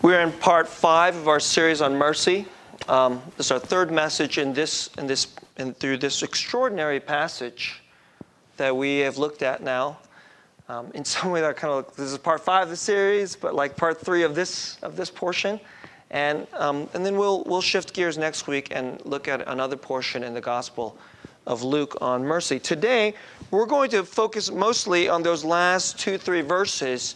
We're in part 5 of our series on mercy. This is our third message through this extraordinary passage that we have looked at now. In some way, that kind of this is part 5 of the series, but like part 3 of this portion, and then we'll shift gears next week and look at another portion in the Gospel of Luke on mercy. Today, we're going to focus mostly on those last 2-3 verses.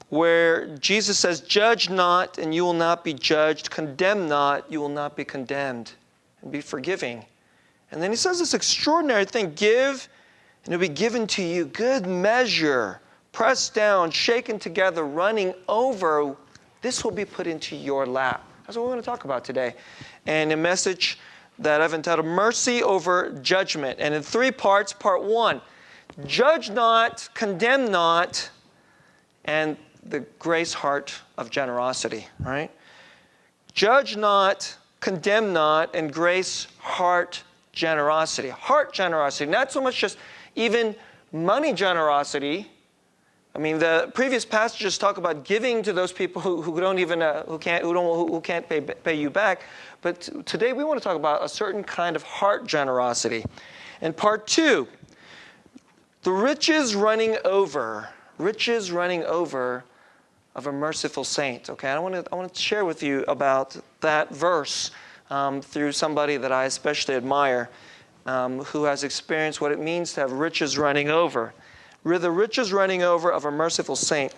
Where Jesus says, "Judge not, and you will not be judged. Condemn not, you will not be condemned." And be forgiving. And then he says this extraordinary thing, "Give, and it will be given to you. Good measure, pressed down, shaken together, running over. This will be put into your lap." That's what we're going to talk about today. And a message that I've entitled, Mercy Over Judgment. And in 3 parts. Part 1, judge not, condemn not, and the grace heart of generosity, right? Judge not, condemn not, and grace heart generosity. Heart generosity, not so much just even money generosity. I mean, the previous passages talk about giving to those people who don't even who can't pay you back. But today we want to talk about a certain kind of heart generosity. And part 2, the riches running over of a merciful saint. Okay, I want to share with you about that verse through somebody that I especially admire, who has experienced what it means to have riches running over. The riches running over of a merciful saint.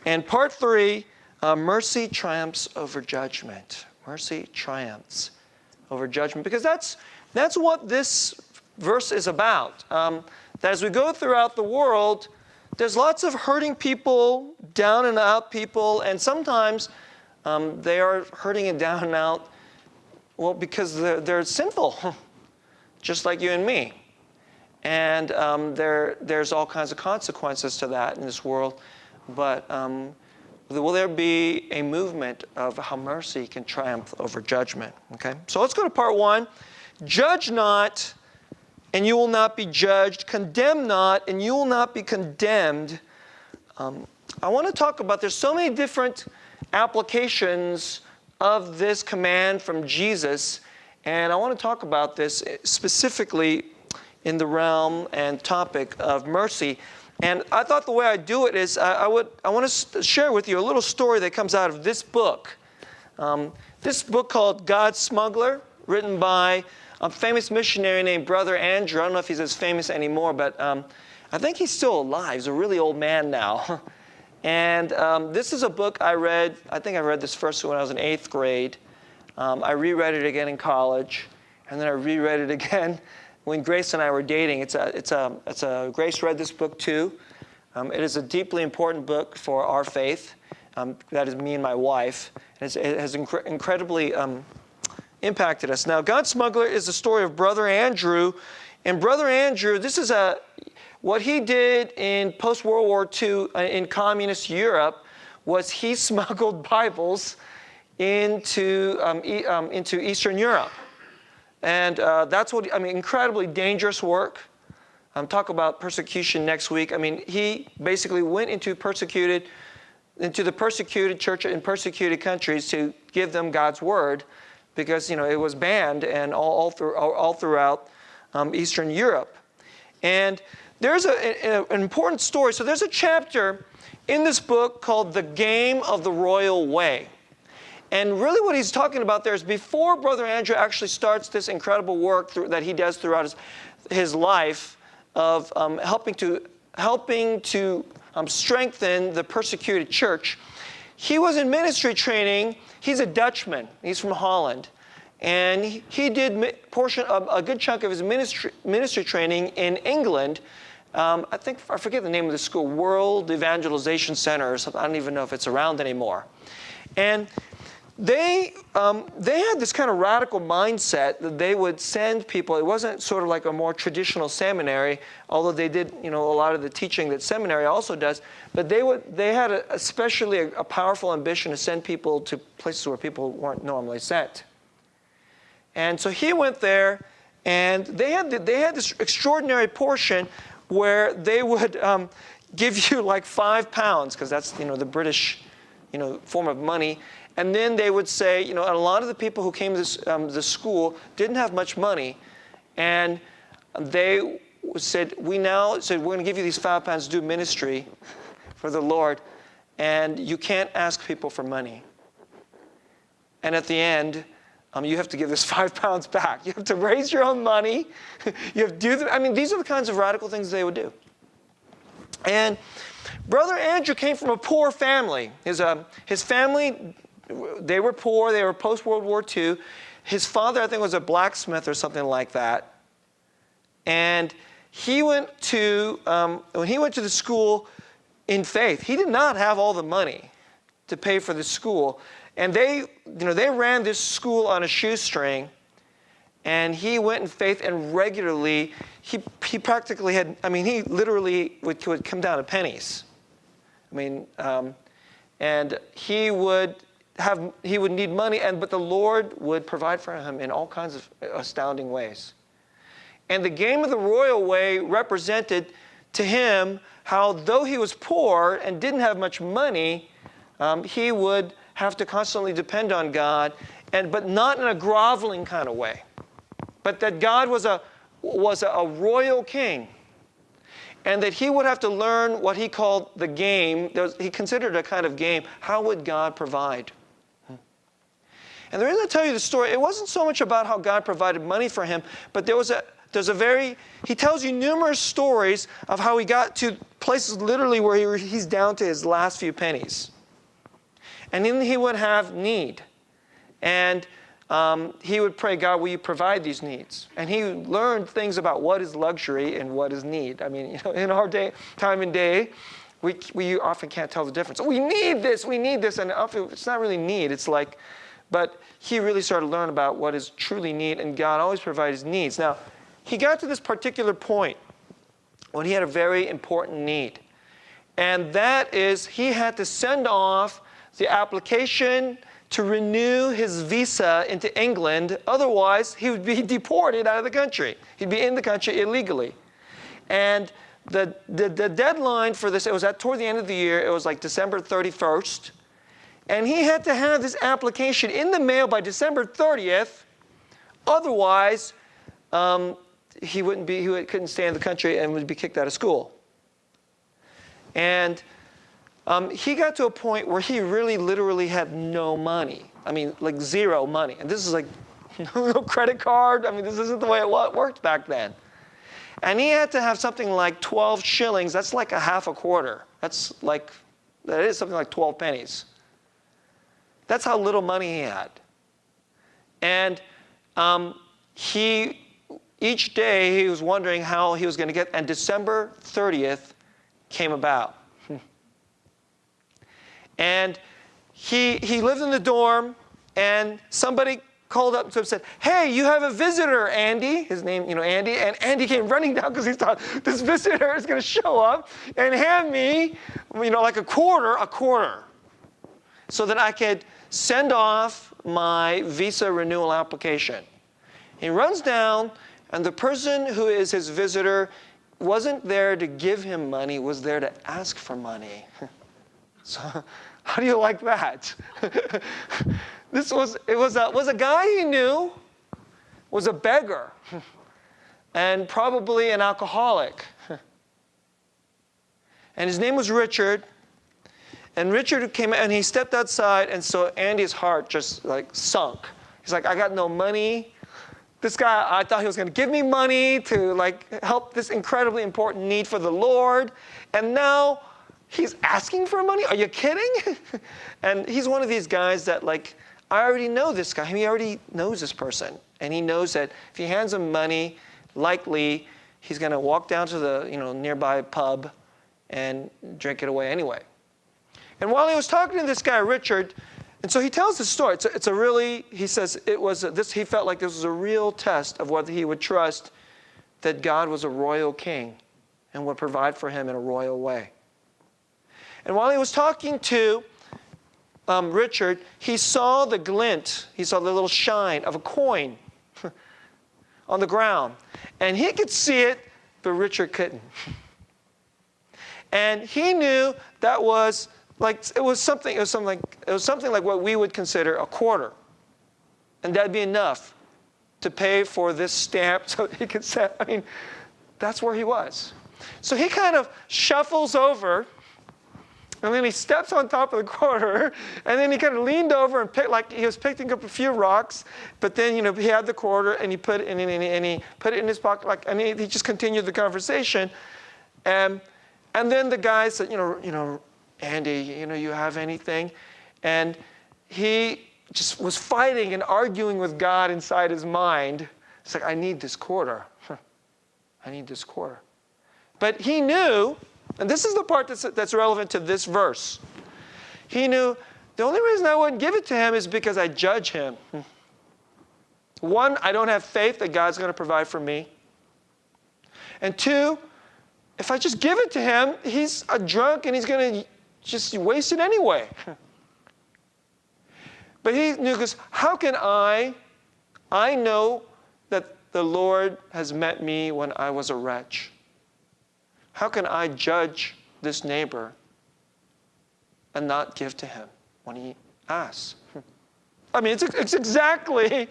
And part 3, mercy triumphs over judgment. Mercy triumphs over judgment, because that's what this verse is about. That as we go throughout the world, there's lots of hurting people, down and out people, and sometimes they are hurting and down and out, well, because they're sinful, just like you and me. And there's all kinds of consequences to that in this world. But will there be a movement of how mercy can triumph over judgment? Okay, so let's go to part 1. Judge not, and you will not be judged. Condemn not, and you will not be condemned. I want to talk about, there's so many different applications of this command from Jesus, and I want to talk about this specifically in the realm and topic of mercy. And I thought the way I'd do it is I want to share with you a little story that comes out of this book. This book called God's Smuggler, written by a famous missionary named Brother Andrew. I don't know if he's as famous anymore, but I think he's still alive. He's a really old man now. And this is a book I read. I think I read this first when I was in 8th grade. I reread it again in college, and then I reread it again when Grace and I were dating. Grace read this book too. It is a deeply important book for our faith. That is me and my wife. And it has incredibly impacted us. Now, God's Smuggler is the story of Brother Andrew. And Brother Andrew, this is what he did in post-World War II in communist Europe was he smuggled Bibles into Eastern Europe. And that's what, incredibly dangerous work. Talk about persecution next week. He basically went into the persecuted church in persecuted countries to give them God's word, because it was banned and all throughout Eastern Europe. And there's an important story. So there's a chapter in this book called The Game of the Royal Way. And really what he's talking about there is before Brother Andrew actually starts this incredible work that he does throughout his life of helping to strengthen the persecuted church. He was in ministry training. He's a Dutchman. He's from Holland. And he did a good chunk of his ministry training in England. I forget the name of the school, World Evangelization Center or something. I don't even know if it's around anymore. And they had this kind of radical mindset that they would send people. It wasn't sort of like a more traditional seminary, although they did, a lot of the teaching that seminary also does. But they had especially a powerful ambition to send people to places where people weren't normally sent. And so he went there, and they had this extraordinary portion where they would give you like £5, because that's the British form of money. And then they would say, a lot of the people who came to this school didn't have much money. And they said, we're going to give you these 5 pounds to do ministry for the Lord. And you can't ask people for money. And at the end, you have to give this 5 pounds back. You have to raise your own money. You have to do these are the kinds of radical things they would do. And Brother Andrew came from a poor family. His family, they were poor. They were post-World War II. His father, I think, was a blacksmith or something like that. And he went to, when he went to the school in faith, he did not have all the money to pay for the school. And they ran this school on a shoestring. And he went in faith, and regularly, he practically had, he literally would come down to pennies. And he would need money, but the Lord would provide for him in all kinds of astounding ways. And the game of the royal way represented to him how, though he was poor and didn't have much money, he would have to constantly depend on God, but not in a groveling kind of way. But that God was a royal king, and that he would have to learn what he called the game. He considered it a kind of game. How would God provide? And the reason I tell you the story, it wasn't so much about how God provided money for him, but he tells you numerous stories of how he got to places literally where he's down to his last few pennies. And then he would have need. And he would pray, God, will you provide these needs? And he learned things about what is luxury and what is need. In our time and day, we often can't tell the difference. We need this, and often it's not really need. It's like, but he really started to learn about what is truly need, and God always provides needs. Now, he got to this particular point when he had a very important need. And that is, he had to send off the application to renew his visa into England. Otherwise, he would be deported out of the country. He'd be in the country illegally. And the deadline for this, it was toward the end of the year. It was like December 31st. And he had to have this application in the mail by December 30th. Otherwise, he couldn't stay in the country and would be kicked out of school. And he got to a point where he really literally had no money. Like zero money. And this is like no credit card. This isn't the way it worked back then. And he had to have something like 12 shillings. That's like a half a quarter. That is something like 12 pennies. That's how little money he had. And each day he was wondering how he was going to get, and December 30th came about. And he lived in the dorm, and somebody called up to him and said, "Hey, you have a visitor, Andy." His name, Andy. And Andy came running down because he thought, this visitor is going to show up and hand me, like a quarter, so that I could send off my visa renewal application. He runs down, and the person who is his visitor wasn't there to give him money, was there to ask for money. So, how do you like that? It was a guy he knew, was a beggar, and probably an alcoholic. And his name was Richard. And Richard came and he stepped outside, and so Andy's heart just sunk. He's like, I got no money. This guy, I thought he was going to give me money to help this incredibly important need for the Lord. And now he's asking for money? Are you kidding? And he's one of these guys that I already know this guy. He already knows this person. And he knows that if he hands him money, likely he's going to walk down to the nearby pub and drink it away anyway. And while he was talking to this guy, Richard, and so he tells this story. He says he felt like this was a real test of whether he would trust that God was a royal king and would provide for him in a royal way. And while he was talking to Richard, he saw the glint, he saw the little shine of a coin on the ground. And he could see it, but Richard couldn't. And he knew that was like it was something like what we would consider a quarter. And that'd be enough to pay for this stamp so he could say, I mean, that's where he was. So he kind of shuffles over, and then he steps on top of the quarter, and then he kind of leaned over and picked, like he was picking up a few rocks, but then, he had the quarter, and he put it in his pocket, like, and he just continued the conversation. And then the guy said, Andy, you have anything? And he just was fighting and arguing with God inside his mind. It's like, I need this quarter. I need this quarter. But he knew, and this is the part that's relevant to this verse. He knew the only reason I wouldn't give it to him is because I judge him. One, I don't have faith that God's going to provide for me. And two, if I just give it to him, he's a drunk and he's going to just waste it anyway. But he knew, because how can I know that the Lord has met me when I was a wretch. How can I judge this neighbor and not give to him when he asks? I mean, it's exactly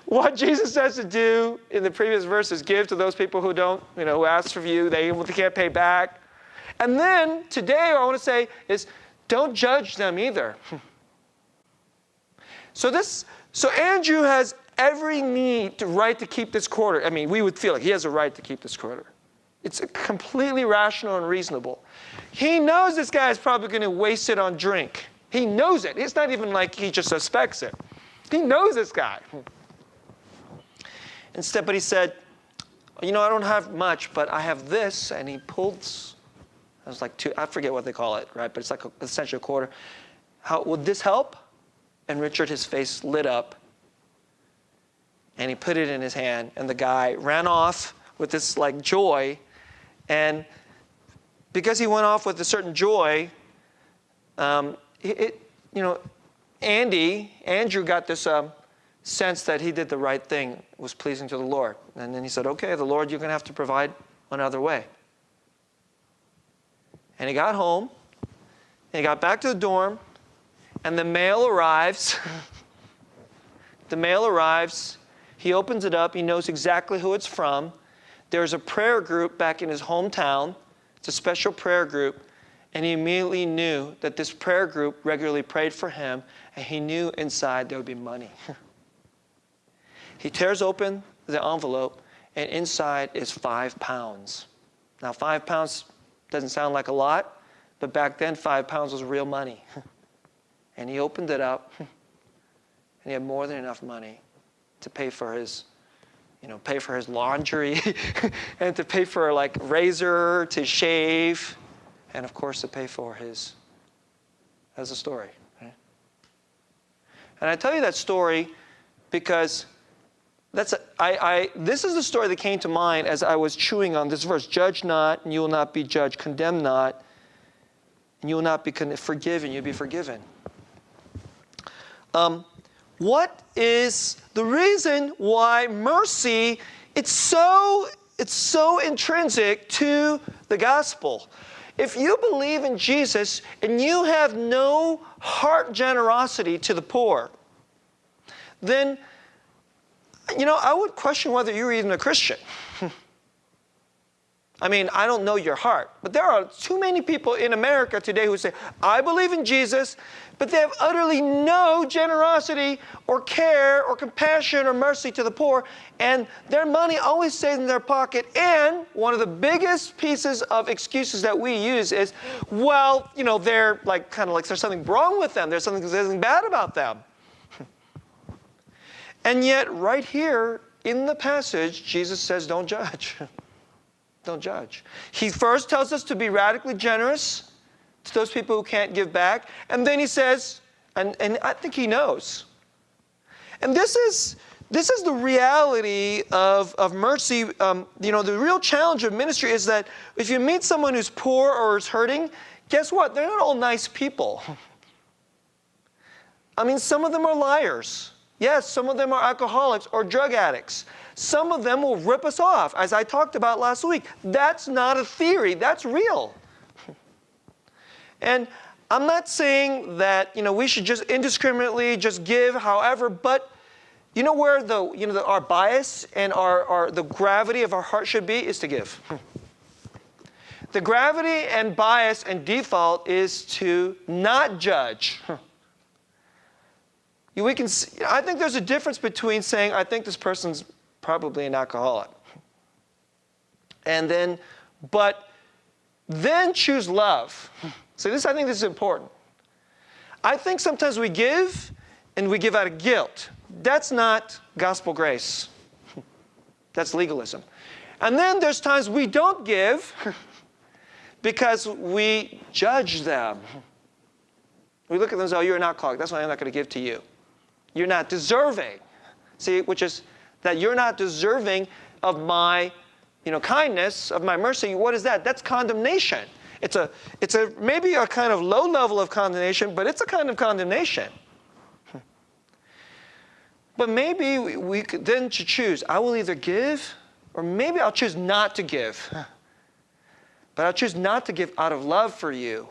what Jesus says to do in the previous verses. Give to those people who don't, who ask for you, they can't pay back. And then today, what I want to say is, don't judge them either. So Andrew has every right to keep this quarter. I mean, we would feel like he has a right to keep this quarter. It's completely rational and reasonable. He knows this guy is probably going to waste it on drink. He knows it. It's not even like he just suspects it. He knows this guy. But he said, I don't have much, but I have this. And he pulled, it was like I forget what they call it, right? But it's like essentially a quarter. Would this help? And Richard, his face lit up. And he put it in his hand. And the guy ran off with this like joy. And because he went off with a certain joy, Andrew got this sense that he did the right thing, was pleasing to the Lord. And then he said, okay, the Lord, you're going to have to provide another way. And he got home, and he got back to the dorm, and the mail arrives. The mail arrives. He opens it up. He knows exactly who it's from. There's a prayer group back in his hometown. It's a special prayer group. And he immediately knew that this prayer group regularly prayed for him, and he knew inside there would be money. He tears open the envelope, and inside is 5 pounds. Now, 5 pounds doesn't sound like a lot, but back then 5 pounds was real money. And he opened it up, and he had more than enough money to pay for his laundry, and to pay for like razor to shave, and of course to pay for his, as a story. Right? And I tell you that story because this is the story that came to mind as I was chewing on this verse. Judge not, and you will not be judged. Condemn not, and you will not be forgiven. You'll be forgiven. What is the reason why mercy, it's so intrinsic to the gospel? If you believe in Jesus and you have no heart generosity to the poor, then, I would question whether you're even a Christian. I mean, I don't know your heart, but there are too many people in America today who say, I believe in Jesus, but they have utterly no generosity or care or compassion or mercy to the poor, and their money always stays in their pocket. And one of the biggest pieces of excuses that we use is, well, they're like kind of like there's something wrong with them. There's something bad about them. And yet, right here in the passage, Jesus says, don't judge. Don't judge. He first tells us to be radically generous to those people who can't give back. And then he says, and I think he knows. And this is the reality of mercy. The real challenge of ministry is that if you meet someone who's poor or is hurting, guess what? They're not all nice people. I mean, some of them are liars. Yes, some of them are alcoholics or drug addicts. Some of them will rip us off, as I talked about last week. That's not a theory. That's real. And I'm not saying that, we should just indiscriminately just give however, but you know where our bias and the gravity of our heart should be is to give. The gravity and bias and default is to not judge. I think there's a difference between saying, I think this person's probably an alcoholic. But then choose love. So I think this is important. I think sometimes we give, and we give out of guilt. That's not gospel grace. That's legalism. And then there's times we don't give because we judge them. We look at them and say, oh, you're an alcoholic. That's why I'm not going to give to you. You're not deserving. See, which is that you're not deserving of my kindness, of my mercy. What is that? That's condemnation. It's maybe a kind of low level of condemnation, but it's a kind of condemnation. But maybe we could then choose, I will either give, or maybe I'll choose not to give. But I'll choose not to give out of love for you.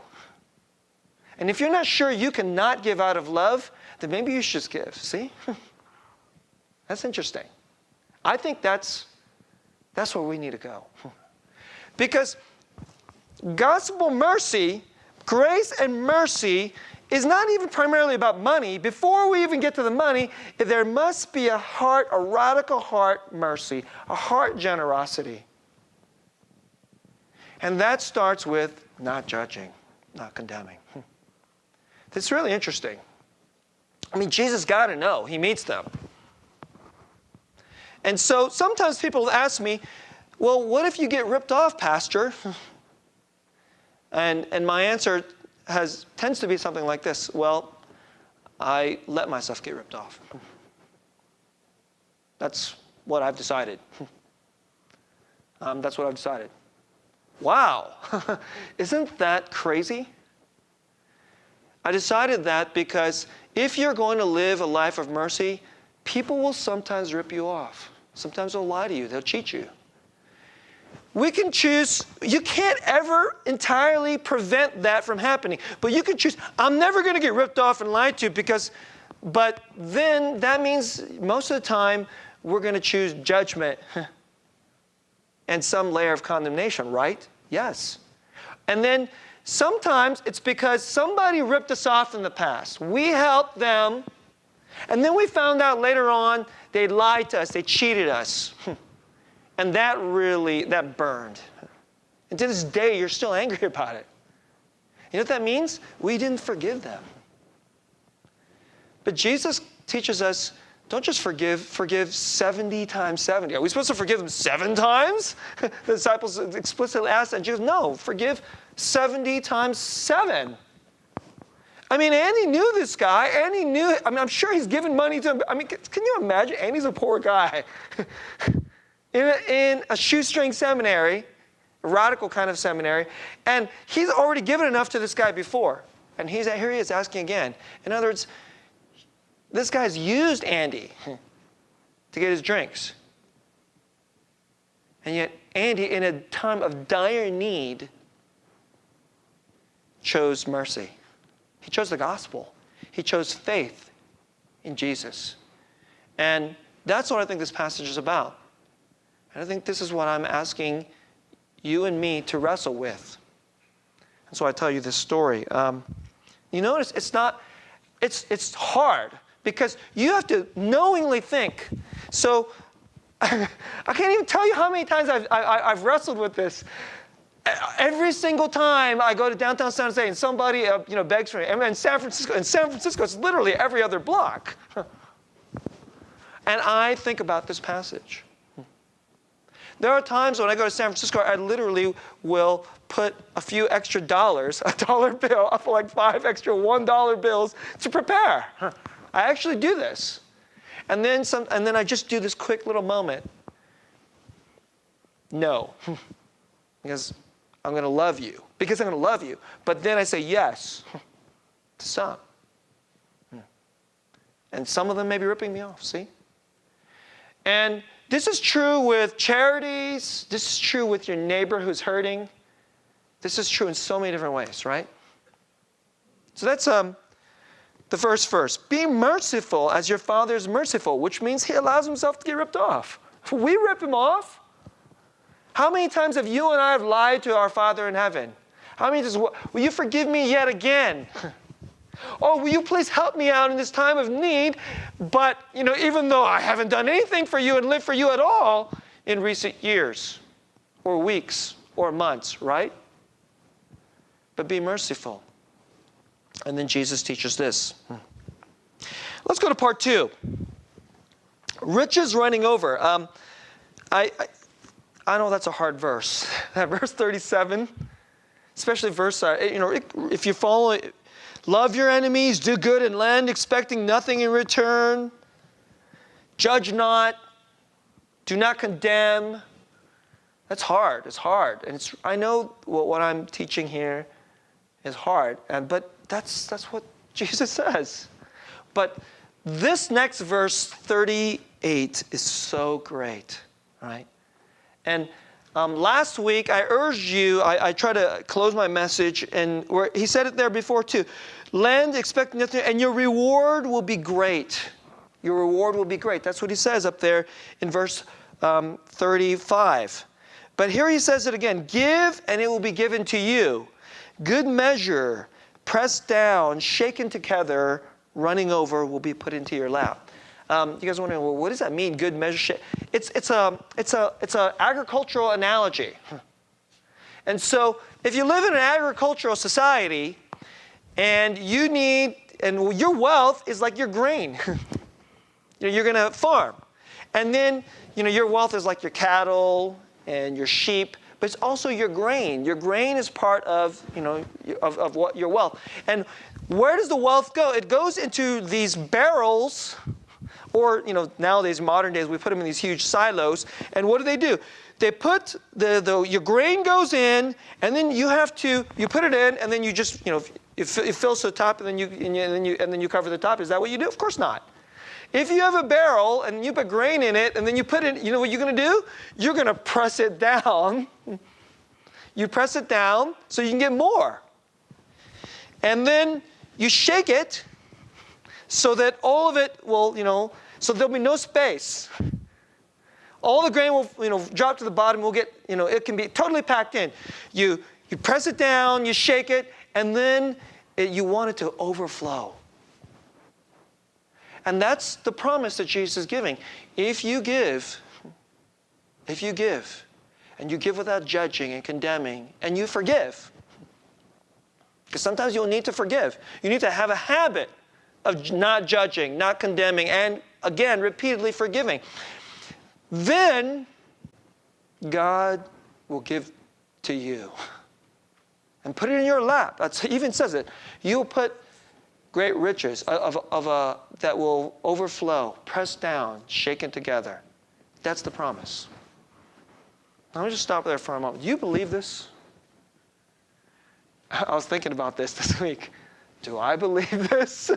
And if you're not sure you cannot give out of love, then maybe you should just give. See? That's interesting. I think that's where we need to go. Because gospel mercy, grace and mercy, is not even primarily about money. Before we even get to the money, there must be a radical heart mercy, a heart generosity. And that starts with not judging, not condemning. It's really interesting. I mean, Jesus got to know. He meets them. And so sometimes people ask me, well, what if you get ripped off, Pastor? And my answer tends to be something like this. Well, I let myself get ripped off. That's what I've decided. That's what I've decided. Wow. Isn't that crazy? I decided that because if you're going to live a life of mercy, people will sometimes rip you off. Sometimes they'll lie to you. They'll cheat you. We can choose. You can't ever entirely prevent that from happening. But you can choose, I'm never going to get ripped off and lied to but then that means most of the time we're going to choose judgment and some layer of condemnation, right? Yes. And then sometimes it's because somebody ripped us off in the past. We helped them, and then we found out later on they lied to us, they cheated us. And that burned. And to this day, you're still angry about it. You know what that means? We didn't forgive them. But Jesus teaches us, don't just forgive 70 times 70. Are we supposed to forgive them 7 times? The disciples explicitly asked that. And Jesus, no, forgive 70 times 7. I mean, Andy knew this guy. I'm sure he's given money to him. I mean, can you imagine? Andy's a poor guy. In a shoestring seminary, a radical kind of seminary, and he's already given enough to this guy before. And here he is asking again. In other words, this guy's used Andy to get his drinks. And yet Andy, in a time of dire need, chose mercy. He chose the gospel. He chose faith in Jesus. And that's what I think this passage is about. And I think this is what I'm asking you and me to wrestle with. And so I tell you this story. You notice it's hard because you have to knowingly think. So I can't even tell you how many times I've wrestled with this. Every single time I go to downtown San Jose and somebody begs for me. And in San Francisco, it's literally every other block. And I think about this passage. There are times when I go to San Francisco, I literally will put a few extra dollars, a dollar bill, up for like 5 extra $1 bills to prepare. I actually do this. And then I just do this quick little moment. No. Because I'm going to love you. Because I'm going to love you. But then I say yes to some. And some of them may be ripping me off, see? And this is true with charities. This is true with your neighbor who's hurting. This is true in so many different ways, right? So that's the first verse. Be merciful as your Father is merciful, which means he allows himself to get ripped off. We rip him off. How many times have you and I have lied to our Father in heaven? How many times, will you forgive me yet again? Oh, will you please help me out in this time of need? But, even though I haven't done anything for you and lived for you at all in recent years or weeks or months, right? But be merciful. And then Jesus teaches this. Let's go to part 2. Riches running over. I know that's a hard verse. That verse 37, especially verse, if you follow it, love your enemies, do good and lend, expecting nothing in return. Judge not, do not condemn. That's hard. It's hard. And I know what I'm teaching here is hard, but that's what Jesus says. But this next verse 38 is so great, right? And last week, I urged you, I tried to close my message, and where he said it there before too. Lend, expect nothing, and your reward will be great. Your reward will be great. That's what he says up there in verse 35. But here he says it again. Give, and it will be given to you. Good measure, pressed down, shaken together, running over, will be put into your lap. You guys are wondering, well, what does that mean? Good measure. It's a agricultural analogy. And so, if you live in an agricultural society, and your wealth is like your grain. You're going to farm, and then your wealth is like your cattle and your sheep, but it's also your grain. Your grain is part of of what your wealth. And where does the wealth go? It goes into these barrels. Or, nowadays, modern days, we put them in these huge silos. And what do? They put your grain goes in, and then you put it in, and then you just, it fills to the top, and then you cover the top. Is that what you do? Of course not. If you have a barrel and you put grain in it, and then you put it, you know what you're going to do? You're going to press it down. You press it down so you can get more. And then you shake it so that all of it will, so there'll be no space. All the grain will, drop to the bottom. We'll get, it can be totally packed in. You press it down, you shake it, and then you want it to overflow. And that's the promise that Jesus is giving. If you give, and you give without judging and condemning, and you forgive, because sometimes you'll need to forgive. You need to have a habit of not judging, not condemning, and again, repeatedly forgiving. Then God will give to you and put it in your lap. He even says it. You'll put great riches that will overflow, pressed down, shaken together. That's the promise. Now, let me just stop there for a moment. Do you believe this? I was thinking about this week. Do I believe this?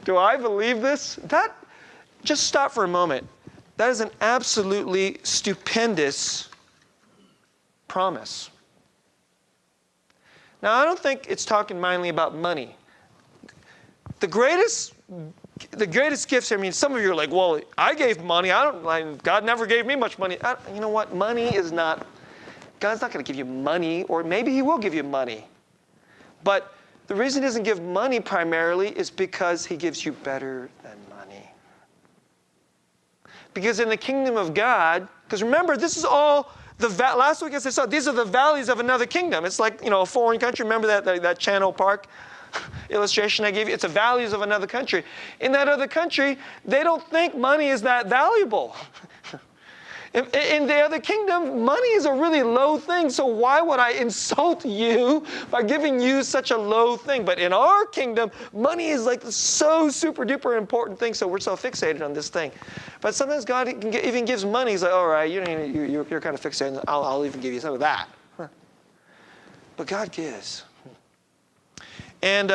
Do I believe this? Just stop for a moment. That is an absolutely stupendous promise. Now, I don't think it's talking mainly about money. The greatest gifts, some of you are like, well, I gave money. God never gave me much money. You know what? Money is not, God's not going to give you money, or maybe he will give you money. But the reason he doesn't give money primarily is because he gives you better than money. Because in the kingdom of God, because remember, this is all, last week as I saw, these are the valleys of another kingdom. It's like, a foreign country. Remember that Channel Park illustration I gave you? It's the values of another country. In that other country, they don't think money is that valuable. In the other kingdom, money is a really low thing, so why would I insult you by giving you such a low thing? But in our kingdom, money is like so super duper important thing, so we're so fixated on this thing. But sometimes God even gives money. He's like, all right, you're kind of fixated. I'll even give you some of that. But God gives. And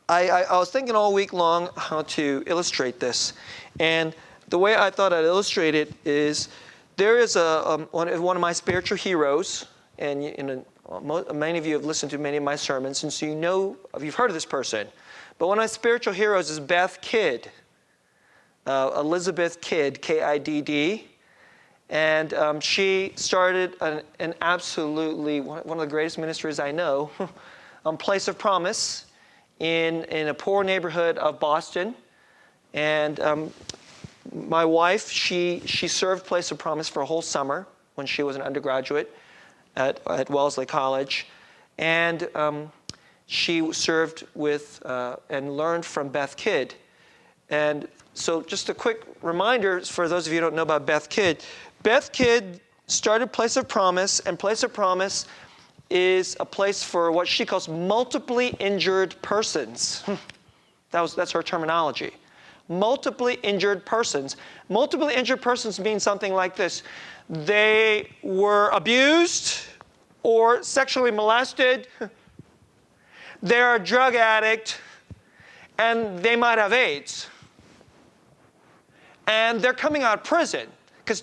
I was thinking all week long how to illustrate this. And the way I thought I'd illustrate it is there is one of my spiritual heroes, and Many of you have listened to many of my sermons, and so you've heard of this person. But one of my spiritual heroes is Beth Kidd, Elizabeth Kidd, Kidd. And she started an absolutely, one of the greatest ministries I know, Place of Promise in a poor neighborhood of Boston. And my wife, she served Place of Promise for a whole summer when she was an undergraduate at Wellesley College. And she served with and learned from Beth Kidd. And so just a quick reminder for those of you who don't know about Beth Kidd. Beth Kidd started Place of Promise, and Place of Promise is a place for what she calls multiply injured persons. That's her terminology. Multiply injured persons. Multiply injured persons means something like this. They were abused or sexually molested. They're a drug addict, and they might have AIDS. And they're coming out of prison. Because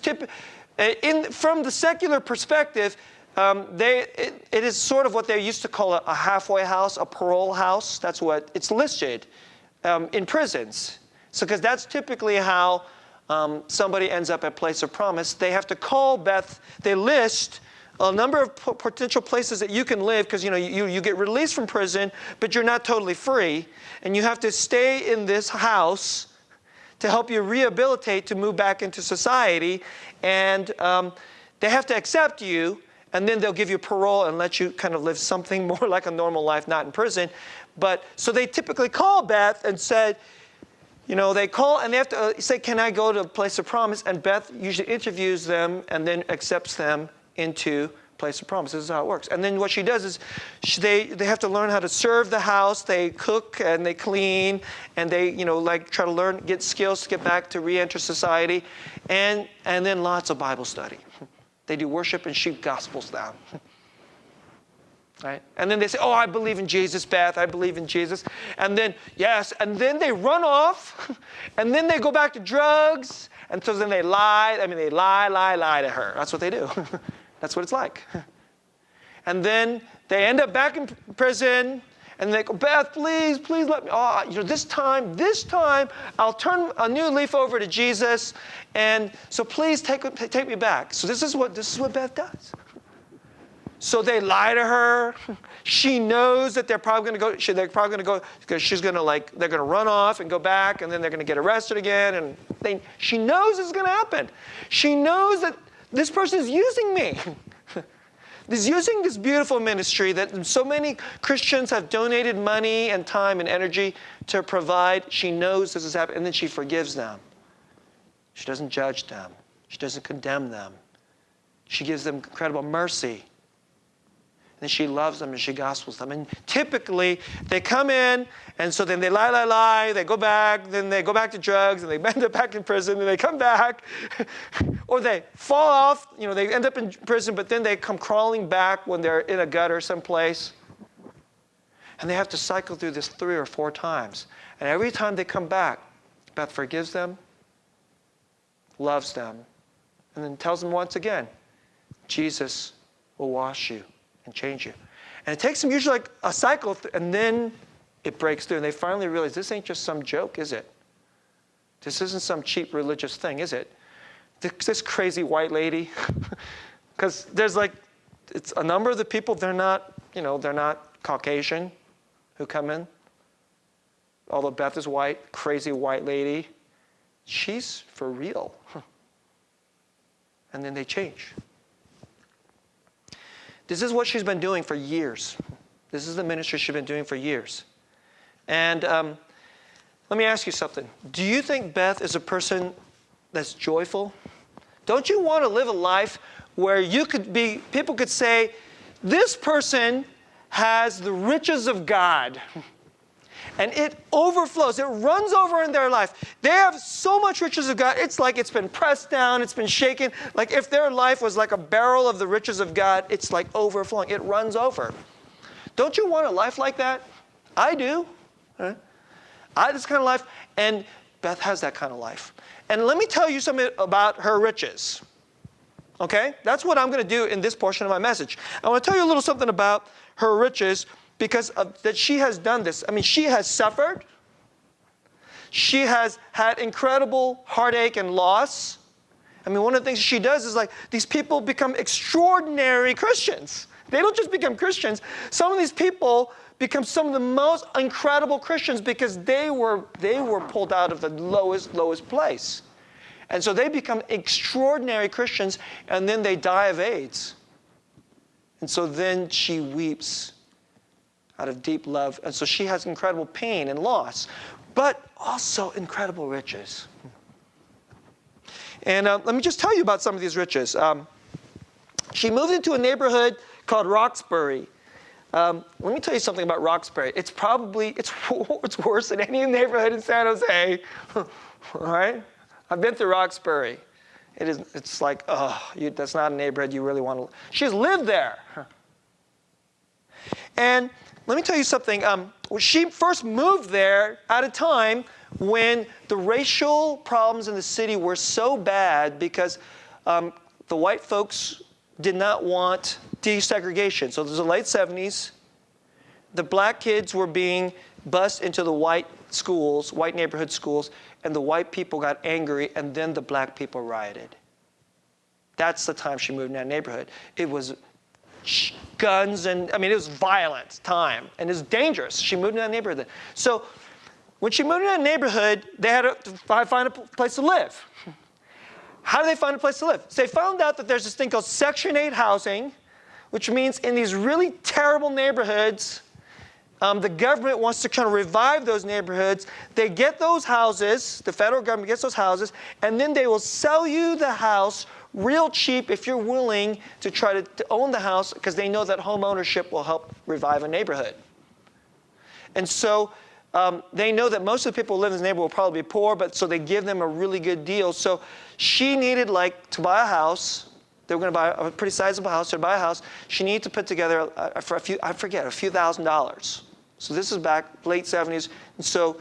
from the secular perspective, it is sort of what they used to call a halfway house, a parole house. That's what it's listed in prisons. So because that's typically how somebody ends up at Place of Promise. They have to call Beth. They list a number of potential places that you can live because you get released from prison, but you're not totally free. And you have to stay in this house to help you rehabilitate to move back into society. And they have to accept you, and then they'll give you parole and let you kind of live something more like a normal life, not in prison. But so they typically call Beth and said, they call and they have to say, can I go to a Place of Promise? And Beth usually interviews them and then accepts them into Place of Promise. This is how it works. And then what she does is they have to learn how to serve the house. They cook and they clean and they try to get skills to get back to re-enter society, and then lots of Bible study. They do worship and shoot gospels down. Right? And then they say, oh, I believe in Jesus, Beth. I believe in Jesus. And then, yes, and then they run off, and then they go back to drugs, and so then they lie. They lie to her. That's what they do. That's what it's like. And then they end up back in prison, and they go, Beth, please let me. Oh, this time, I'll turn a new leaf over to Jesus, and so please take me back. So this is what Beth does. So they lie to her. She knows that they're probably going to go because they're going to run off and go back, and then they're going to get arrested again. And she knows it's going to happen. She knows that this person is using me. He's using this beautiful ministry that so many Christians have donated money and time and energy to provide. She knows this is happening, and then she forgives them. She doesn't judge them. She doesn't condemn them. She gives them incredible mercy. And she loves them and she gospels them. And typically, they come in, and so then they lie, they go back, then they go back to drugs, and they end up back in prison, and they come back. Or they fall off, they end up in prison, but then they come crawling back when they're in a gutter someplace. And they have to cycle through this 3 or 4 times. And every time they come back, Beth forgives them, loves them, and then tells them once again, Jesus will wash you and change you. And it takes them usually like a cycle, and then it breaks through. And they finally realize this ain't just some joke, is it? This isn't some cheap religious thing, is it? This crazy white lady. Because it's a number of the people, they're not Caucasian who come in. Although Beth is white, crazy white lady. She's for real. And then they change. This is what she's been doing for years. This is the ministry she's been doing for years. And let me ask you something. Do you think Beth is a person that's joyful? Don't you want to live a life where people could say, this person has the riches of God. And it overflows. It runs over in their life. They have so much riches of God. It's like it's been pressed down. It's been shaken. Like if their life was like a barrel of the riches of God, it's like overflowing. It runs over. Don't you want a life like that? I do. Right? This kind of life. And Beth has that kind of life. And let me tell you something about her riches. Okay? That's what I'm going to do in this portion of my message. I want to tell you a little something about her riches because that she has done this. I mean, she has suffered. She has had incredible heartache and loss. I mean, one of the things she does is like these people become extraordinary Christians. They don't just become Christians. Some of these people become some of the most incredible Christians because they were pulled out of the lowest place. And so they become extraordinary Christians, and then they die of AIDS. And so then she weeps out of deep love. And so she has incredible pain and loss, but also incredible riches. And let me just tell you about some of these riches. She moved into a neighborhood called Roxbury. Let me tell you something about Roxbury. It's worse than any neighborhood in San Jose. All right? I've been through Roxbury. It's like, that's not a neighborhood you really want to. She's lived there. And let me tell you something. She first moved there at a time when the racial problems in the city were so bad because the white folks did not want desegregation. So this was the late 70s. The black kids were being bused into the white schools, white neighborhood schools, and the white people got angry, and then the black people rioted. That's the time she moved in that neighborhood. It was guns and, it was violent time, and it was dangerous. She moved in that neighborhood. So when she moved in that neighborhood, they had to find a place to live. How do they find a place to live? So they found out that there's this thing called Section 8 housing, which means in these really terrible neighborhoods, the government wants to kind of revive those neighborhoods. They get those houses, the federal government gets those houses, and then they will sell you the house real cheap if you're willing to try to own the house because they know that home ownership will help revive a neighborhood. And so they know that most of the people who live in this neighborhood will probably be poor, but so they give them a really good deal. So she needed to buy a house. They were going to buy a pretty sizable house. To buy a house, she needed to put together for a few $1,000. So this is back late 70s. And so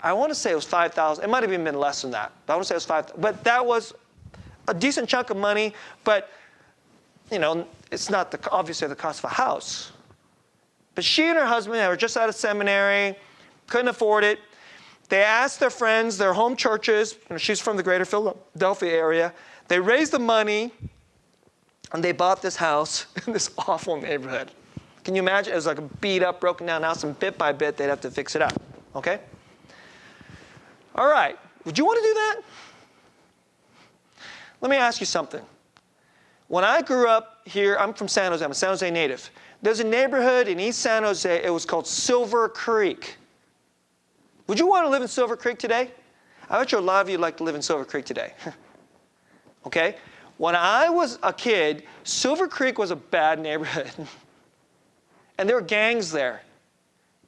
I want to say it was $5,000. It might have even been less than that. But I want to say it was $5,000. But that was a decent chunk of money. But, it's not obviously the cost of a house. But she and her husband were just out of seminary, couldn't afford it. They asked their friends, their home churches. She's from the greater Philadelphia area. They raised the money, and they bought this house in this awful neighborhood. Can you imagine? It was like a beat up, broken down house, and bit by bit, they'd have to fix it up. Okay? All right. Would you want to do that? Let me ask you something. When I grew up here, I'm from San Jose. I'm a San Jose native. There's a neighborhood in East San Jose. It was called Silver Creek. Would you want to live in Silver Creek today? I bet you a lot of you would like to live in Silver Creek today. Okay? When I was a kid, Silver Creek was a bad neighborhood. And there were gangs there.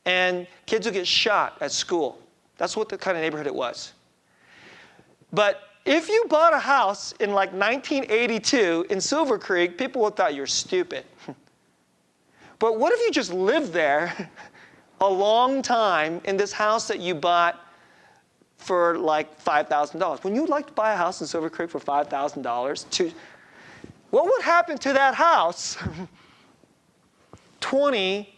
And kids would get shot at school. That's what the kind of neighborhood it was. But if you bought a house in like 1982 in Silver Creek, people would have thought you were stupid. But what if you just lived there a long time in this house that you bought for like $5,000? When you like to buy a house in Silver Creek for $5,000, what would happen to that house 20,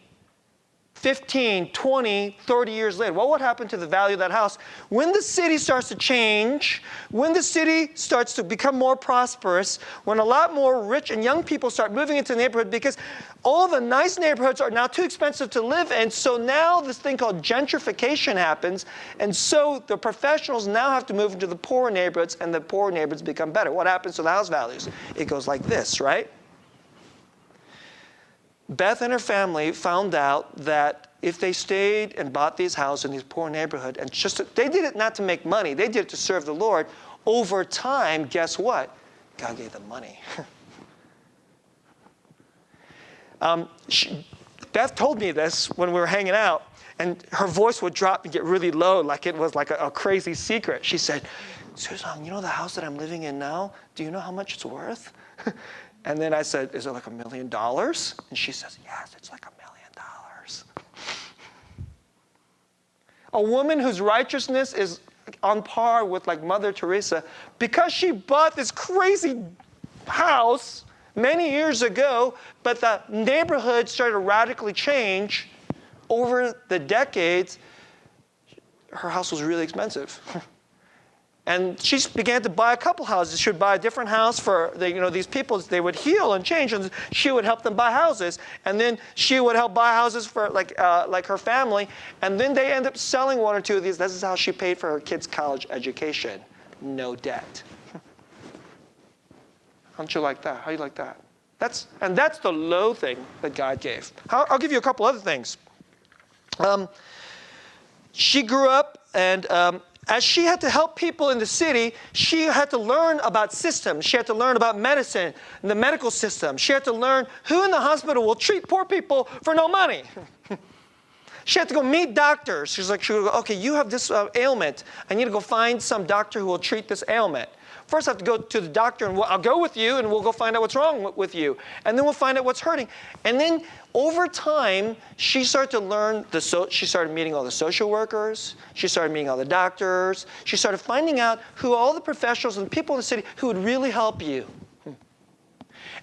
15, 20, 30 years later? What would happen to the value of that house? When the city starts to change, when the city starts to become more prosperous, when a lot more rich and young people start moving into the neighborhood because all the nice neighborhoods are now too expensive to live in, so now this thing called gentrification happens, and so the professionals now have to move into the poor neighborhoods, and the poor neighborhoods become better. What happens to the house values? It goes like this, right? Beth and her family found out that if they stayed and bought these houses in these poor neighborhoods, and they did it not to make money, they did it to serve the Lord, over time, guess what? God gave them money. Beth told me this when we were hanging out, and her voice would drop and get really low, like it was like a crazy secret. She said, "SooSang, you know the house that I'm living in now? Do you know how much it's worth?" And then I said, "Is it like $1 million?" And she says, "Yes, it's like $1 million." A woman whose righteousness is on par with like Mother Teresa, because she bought this crazy house many years ago, but the neighborhood started to radically change over the decades. Her house was really expensive. And she began to buy a couple houses. She would buy a different house for these people. They would heal and change, and she would help them buy houses. And then she would help buy houses for like her family. And then they end up selling one or two of these. This is how she paid for her kids' college education. No debt. Don't you like that? How do you like that? That's the low thing that God gave. I'll give you a couple other things. She grew up, and as she had to help people in the city, she had to learn about systems. She had to learn about medicine, the medical system. She had to learn who in the hospital will treat poor people for no money. She had to go meet doctors. She would go, okay, you have this ailment. I need to go find some doctor who will treat this ailment. First, I have to go to the doctor, and I'll go with you, and we'll go find out what's wrong with you. And then we'll find out what's hurting. And then over time, she started to learn, she started meeting all the social workers. She started meeting all the doctors. She started finding out who all the professionals and the people in the city who would really help you.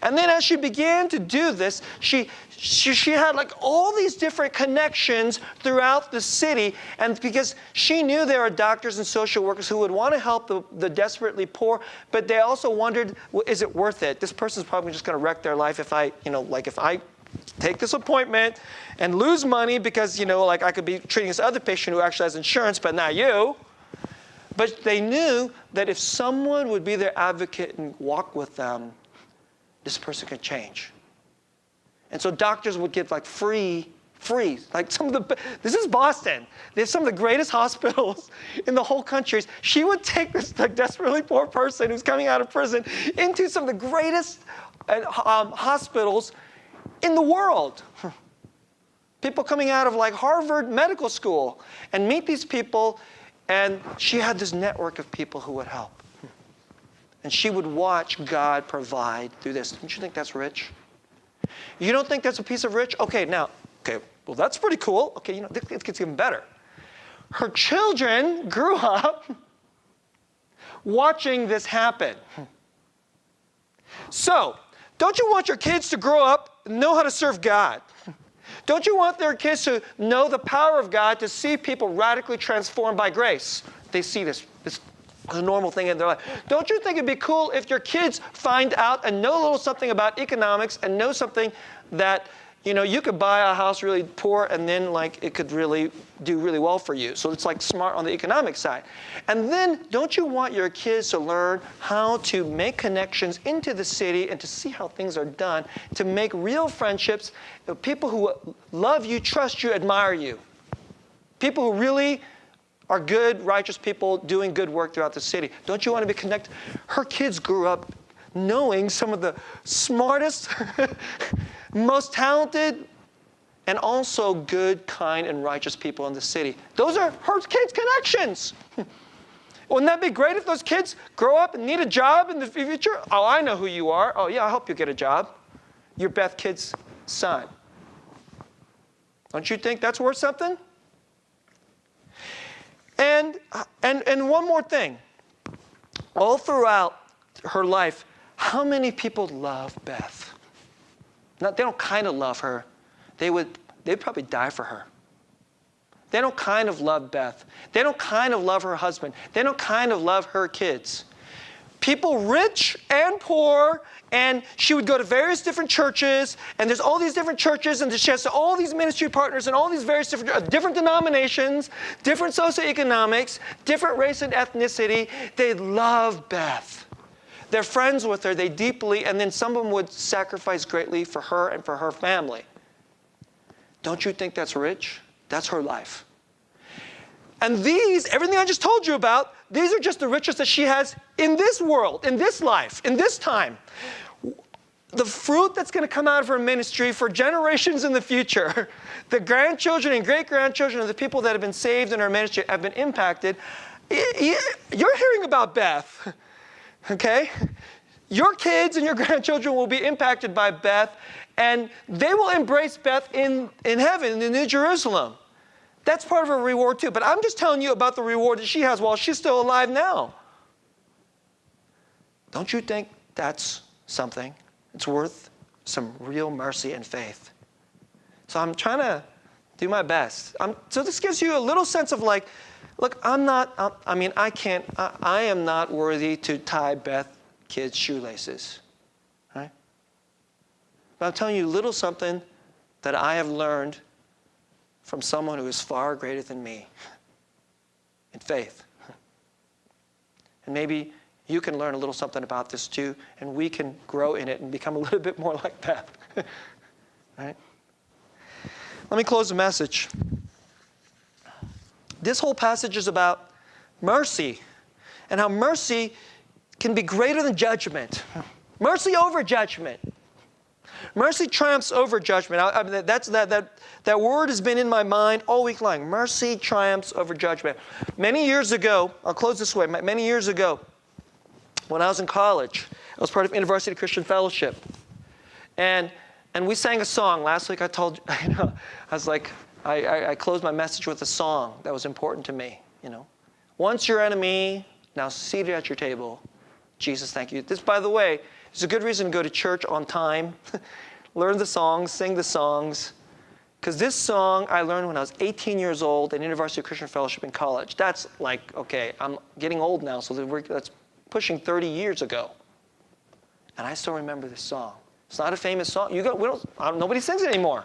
And then as she began to do this, she had like all these different connections throughout the city. And because she knew there are doctors and social workers who would want to help the desperately poor, but they also wondered, well, is it worth it? This person's probably just going to wreck their life if I take this appointment and lose money because, I could be treating this other patient who actually has insurance, but not you. But they knew that if someone would be their advocate and walk with them, this person could change. And so doctors would give free, like this is Boston. There's some of the greatest hospitals in the whole country. She would take this desperately poor person who's coming out of prison into some of the greatest hospitals in the world. People coming out of Harvard Medical School and meet these people, and she had this network of people who would help. And she would watch God provide through this. Don't you think that's rich? You don't think that's a piece of rich? Okay, well, that's pretty cool. Okay, it gets even better. Her children grew up watching this happen. So, don't you want your kids to grow up and know how to serve God? Don't you want their kids to know the power of God, to see people radically transformed by grace? They see this a normal thing in their life. Don't you think it'd be cool if your kids find out and know a little something about economics and know something that, you could buy a house really poor and then it could really do really well for you. So it's smart on the economic side. And then don't you want your kids to learn how to make connections into the city and to see how things are done, to make real friendships, people who love you, trust you, admire you. People who really are good, righteous people doing good work throughout the city. Don't you want to be connected? Her kids grew up knowing some of the smartest, most talented, and also good, kind, and righteous people in the city. Those are her kids' connections. Wouldn't that be great if those kids grow up and need a job in the future? Oh, I know who you are. Oh, yeah, I'll help you get a job. You're Beth Kid's son. Don't you think that's worth something? And one more thing. All throughout her life, how many people love Beth? Now, they don't kind of love her. They'd probably die for her. They don't kind of love Beth. They don't kind of love her husband. They don't kind of love her kids. People rich and poor, and she would go to various different churches, and there's all these different churches, and she has all these ministry partners and all these various different denominations, different socioeconomics, different race and ethnicity. They love Beth. They're friends with her. They deeply, and then some of them would sacrifice greatly for her and for her family. Don't you think that's rich? That's her life. And everything I just told you about, these are just the riches that she has in this world, in this life, in this time. The fruit that's going to come out of her ministry for generations in the future, the grandchildren and great-grandchildren of the people that have been saved in her ministry have been impacted. You're hearing about Beth, okay? Your kids and your grandchildren will be impacted by Beth, and they will embrace Beth in heaven, in the New Jerusalem. That's part of her reward too. But I'm just telling you about the reward that she has while she's still alive now. Don't you think that's something. It's worth some real mercy and faith. So I'm trying to do my best. So this gives you a little sense of like, look, I am not worthy to tie Beth kids' shoelaces, right? But I'm telling you a little something that I have learned from someone who is far greater than me in faith. And maybe you can learn a little something about this too, and we can grow in it and become a little bit more like Beth. Right? Let me close the message. This whole passage is about mercy and how mercy can be greater than judgment. Mercy over judgment. Mercy triumphs over judgment. That word has been in my mind all week long. Mercy triumphs over judgment. Many years ago, I'll close this way. Many years ago, when I was in college, I was part of University Christian Fellowship. And we sang a song. Last week I told you, I was like, I closed my message with a song that was important to me. Once your enemy, now seated at your table. Jesus, thank you. This, by the way, is a good reason to go to church on time. Learn the songs, sing the songs. Because this song I learned when I was 18 years old at University of Christian Fellowship in college. That's like, okay, I'm getting old now, so that's pushing 30 years ago. And I still remember this song. It's not a famous song. Nobody sings it anymore.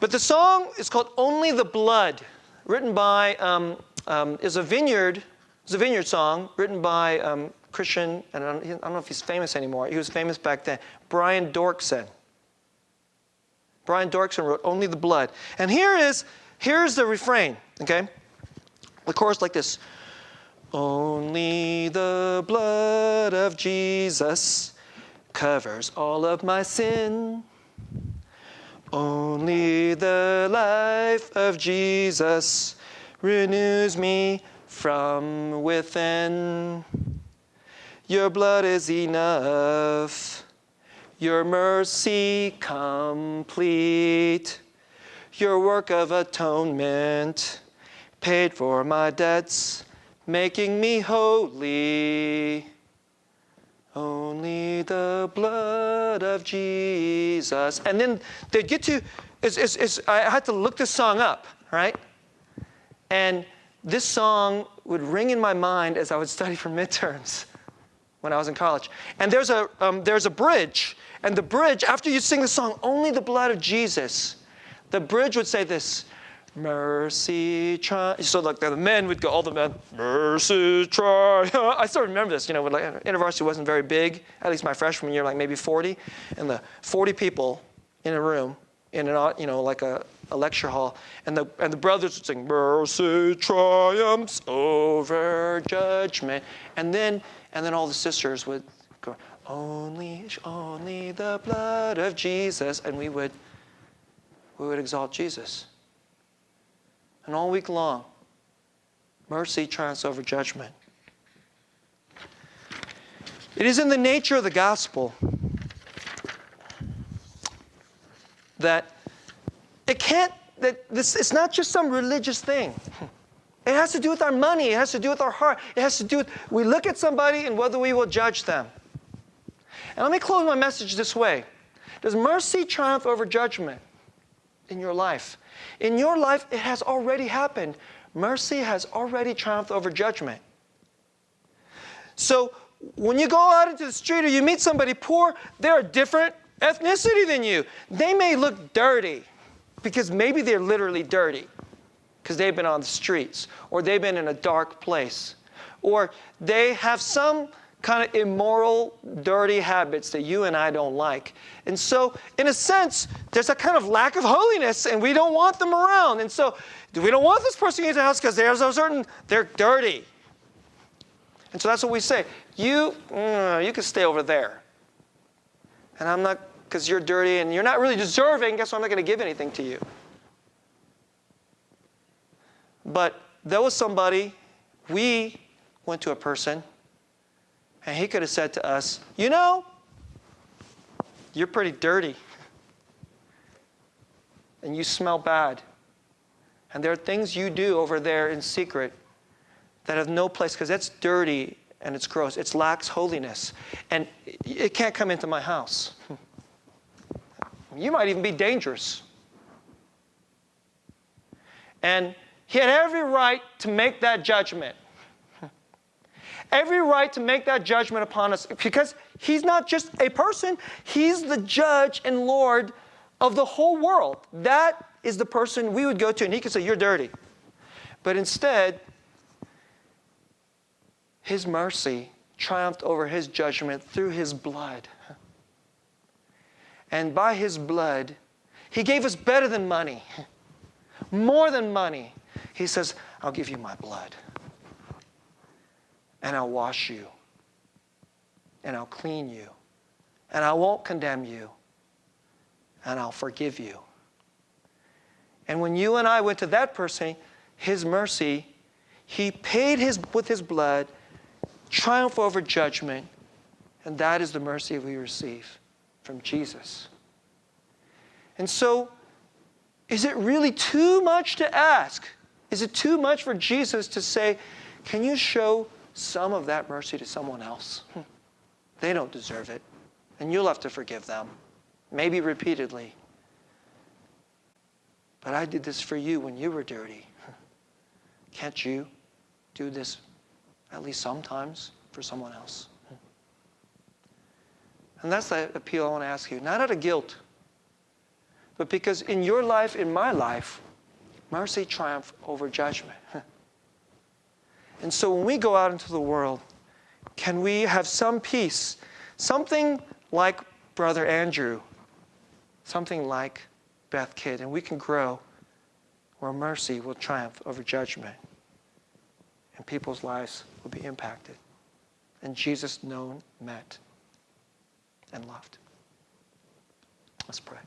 But the song is called Only the Blood, written by, is a vineyard song written by Christian, and I don't know if he's famous anymore. He was famous back then, Brian Dorkson. Brian Dorkson wrote Only the Blood. And here's the refrain, okay? The chorus like this. Only the blood of Jesus covers all of my sin. Only the life of Jesus renews me from within. Your blood is enough. Your mercy complete. Your work of atonement paid for my debts, making me holy. Only the blood of Jesus. And then they get to, I had to look this song up, right? And this song would ring in my mind as I would study for midterms when I was in college. And there's a bridge. And the bridge, after you sing the song, Only the Blood of Jesus, the bridge would say this, mercy triumph. So like the men would go, all the men, mercy triumph. I still remember this, when like, university wasn't very big, at least my freshman year, like maybe 40. And the 40 people in a room, in an, like a lecture hall, and the brothers would sing, mercy triumphs over judgment. And then all the sisters would go, only the blood of Jesus. And we would exalt Jesus. And all week long, mercy triumphs over judgment. It is in the nature of the gospel that it's not just some religious thing. It has to do with our money. It has to do with our heart. It has to do with, we look at somebody and whether we will judge them. And let me close my message this way. Does mercy triumph over judgment in your life? In your life, it has already happened. Mercy has already triumphed over judgment. So when you go out into the street or you meet somebody poor, they're a different ethnicity than you. They may look dirty because maybe they're literally dirty because they've been on the streets or they've been in a dark place or they have some kind of immoral, dirty habits that you and I don't like. And so, in a sense, there's a kind of lack of holiness, and we don't want them around. And so, we don't want this person into the house because they're dirty. And so that's what we say. You can stay over there. And I'm not, because you're dirty and you're not really deserving, guess what, I'm not going to give anything to you. But there was somebody, we went to a person, and he could have said to us, you're pretty dirty. And you smell bad. And there are things you do over there in secret that have no place because that's dirty and it's gross. It lacks holiness. And it can't come into my house. You might even be dangerous. And he had every right to make that judgment. Every right to make that judgment upon us, because he's not just a person, he's the judge and Lord of the whole world. That is the person we would go to, and he could say, you're dirty. But instead, his mercy triumphed over his judgment through his blood. And by his blood, he gave us better than money, more than money. He says, I'll give you my blood. And I'll wash you. And I'll clean you. And I won't condemn you. And I'll forgive you. And when you and I went to that person, his mercy, he paid with his blood, triumph over judgment. And that is the mercy we receive from Jesus. And so, is it really too much to ask? Is it too much for Jesus to say, can you show some of that mercy to someone else? They don't deserve it. And you'll have to forgive them. Maybe repeatedly. But I did this for you when you were dirty. Can't you do this at least sometimes for someone else? And that's the appeal I want to ask you. Not out of guilt, but because in your life, in my life, mercy triumphed over judgment. And so when we go out into the world, can we have some peace? Something like Brother Andrew, something like Beth Kidd, and we can grow where mercy will triumph over judgment. And people's lives will be impacted. And Jesus known, met, and loved. Let's pray.